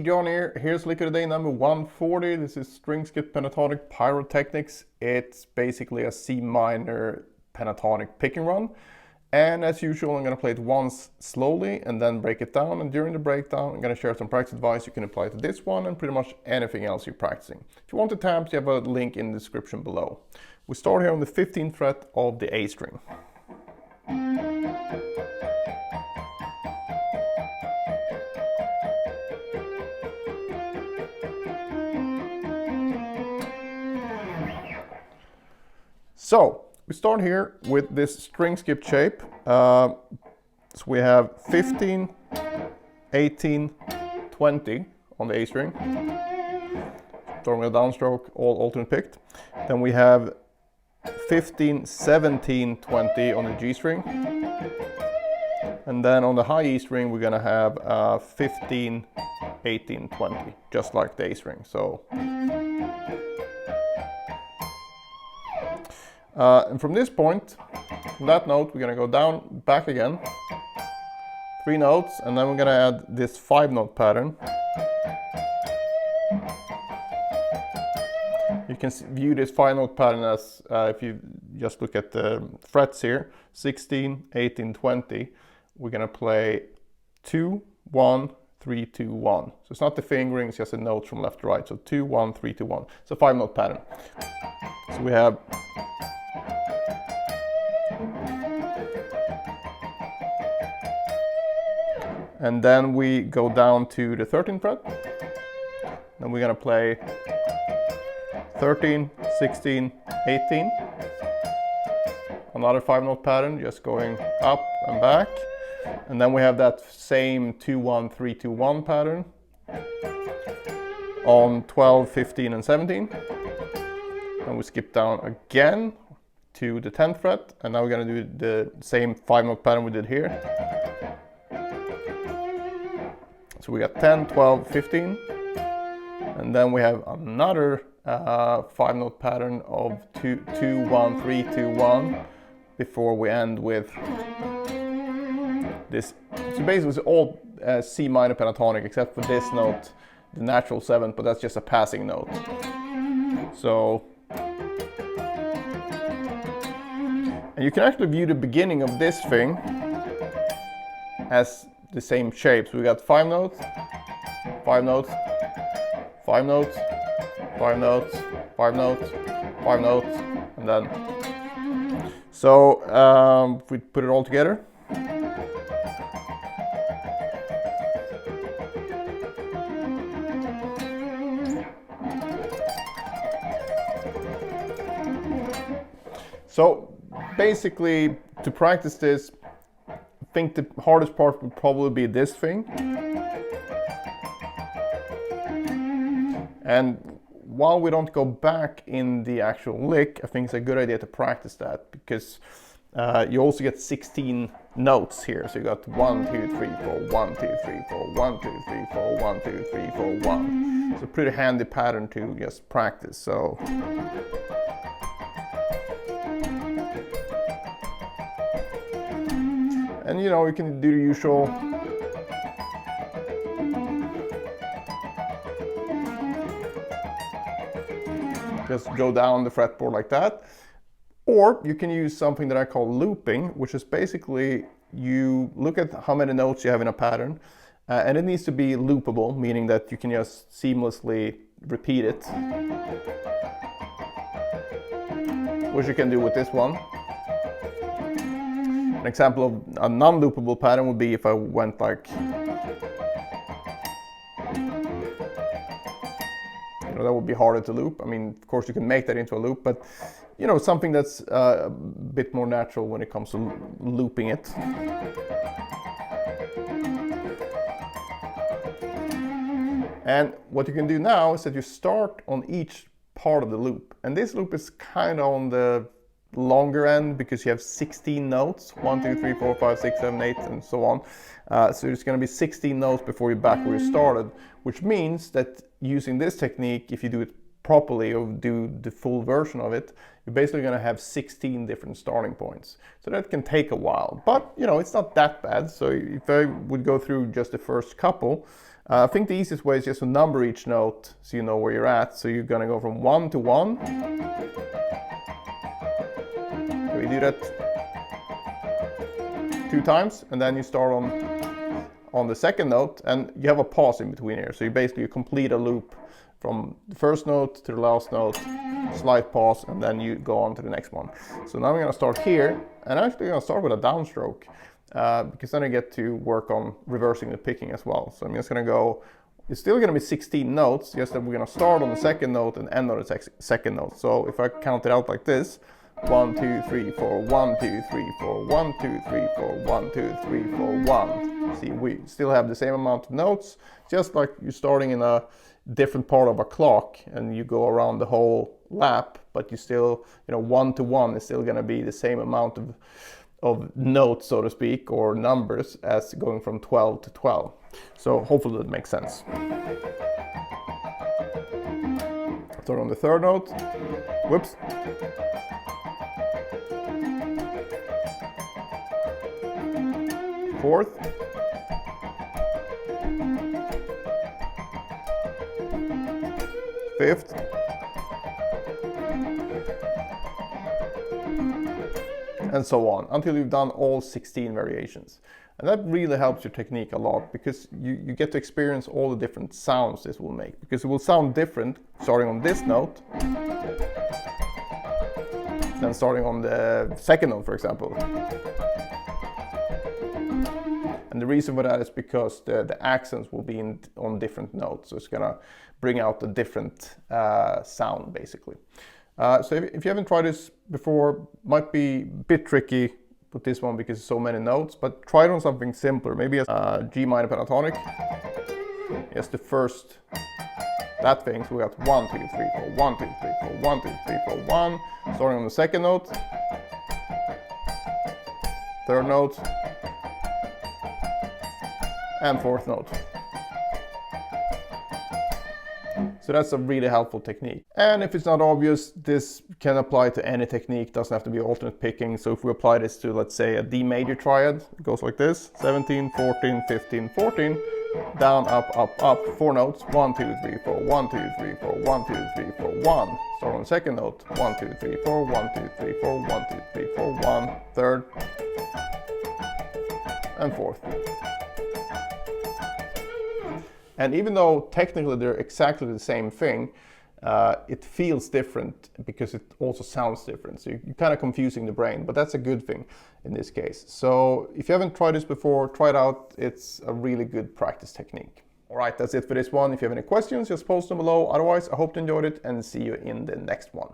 John here. Here's lick of the day number 140. This is string skip pentatonic Pyrotechnics. It's basically a C minor pentatonic pick and run. And as usual, I'm going to play it once slowly and then break it down. And during the breakdown, I'm going to share some practice advice you can apply to this one and pretty much anything else you're practicing. If you want the tabs, you have a link in the description below. We start here on the 15th fret of the A string. So we start here with this string skip shape. So we have 15, 18, 20 on the A string. Starting with a downstroke, all alternate picked. Then we have 15, 17, 20 on the G string. And then on the high E string, we're gonna have 15, 18, 20, just like the A string. So. And from this point, from that note, we're going to go down, back again, 3 notes, and then we're going to add this 5-note pattern. You can view this 5-note pattern as, if you just look at the frets here, 16, 18, 20, we're going to play 2, 1, 3, 2, 1. So it's not the fingering, it's just a note from left to right. So 2, 1, 3, 2, 1. It's a 5-note pattern. So we have and then we go down to the 13th fret. Then we're gonna play 13, 16, 18. Another 5-note pattern, just going up and back. And then we have that same 2, 1, 3, 2, 1 pattern on 12, 15, and 17. And we skip down again to the 10th fret. And now we're gonna do the same 5-note pattern we did here. So we got 10, 12, 15, and then we have another 5-note pattern of 2, 1, 3, 2, 1 before we end with this. So basically it's all C minor pentatonic except for this note, the natural 7th, but that's just a passing note. So, and you can actually view the beginning of this thing as the same shape. So we got 5 notes, 5 notes, 5 notes, 5 notes, 5 notes, 5 notes, and then. So if we put it all together. So basically, to practice this, I think the hardest part would probably be this thing. And while we don't go back in the actual lick, I think it's a good idea to practice that because you also get 16 notes here. So you got 1, 2, 3, 4, 1, 2, 3, 4, 1, 2, 3, 4, 1, 2, 3, 4, 1. It's a pretty handy pattern to just practice. So. And you know, you can do the usual. Just go down the fretboard like that. Or you can use something that I call looping, which is basically you look at how many notes you have in a pattern, and it needs to be loopable, meaning that you can just seamlessly repeat it. Which you can do with this one. An example of a non-loopable pattern would be if I went like, that would be harder to loop. I mean, of course you can make that into a loop, but you know, something that's a bit more natural when it comes to looping it. And what you can do now is that you start on each part of the loop. And this loop is kind of on the longer end because you have 16 notes, 1, 2, 3, 4, 5, 6, 7, 8, and so on. So there's going to be 16 notes before you're back where you started, which means that using this technique, if you do it properly or do the full version of it, you're basically going to have 16 different starting points. So that can take a while, but you know, it's not that bad. So if I would go through just the first couple, I think the easiest way is just to number each note so you know where you're at. So you're going to go from 1 to 1. So we do that 2 times, and then you start on the second note, and you have a pause in between here. So you basically complete a loop from the first note to the last note, slight pause, and then you go on to the next one. So now I'm going to start here, and I'm actually going to start with a downstroke, because then I get to work on reversing the picking as well. So I'm just going to go, it's still going to be 16 notes, just that we're going to start on the second note and end on the second note. So if I count it out like this, 1, 2, 3, 4, 1, 2, 3, 4, 1, 2, 3, 4, 1, 2, 3, 4, 1. See, we still have the same amount of notes, just like you're starting in a different part of a clock and you go around the whole lap, but you still, you know, 1 to 1 is still going to be the same amount of notes, so to speak, or numbers as going from 12 to 12. So hopefully that makes sense. Start on the third note. Whoops. Fourth. Fifth. And so on, until you've done all 16 variations. And that really helps your technique a lot, because you get to experience all the different sounds this will make, because it will sound different starting on this note than starting on the second note, for example. And the reason for that is because the accents will be on different notes, so it's gonna bring out a different sound, basically. So if you haven't tried this before, might be a bit tricky with this one because so many notes, but try it on something simpler, maybe a G minor pentatonic. Yes, the first, that thing, so we got 1, 2, 3, 4, 1, 2, 3, 4, 1, 2, 3, 4, 1, starting on the second note, third note, and fourth note. So that's a really helpful technique. And if it's not obvious, this can apply to any technique, doesn't have to be alternate picking. So if we apply this to, let's say, a D major triad, it goes like this: 17, 14, 15, 14, down, up, up, up, 4 notes, 1, 2, 3, 4, 1, 2, 3, 4, 1, 2, 3, 4, 1. Start on the second note, 1, 2, 3, 4, 1, 2, 3, 4, 1, 2, 3, 4, 1, third, and fourth. And even though technically they're exactly the same thing, it feels different because it also sounds different. So you're kind of confusing the brain, but that's a good thing in this case. So if you haven't tried this before, try it out. It's a really good practice technique. All right, that's it for this one. If you have any questions, just post them below. Otherwise, I hope you enjoyed it and see you in the next one.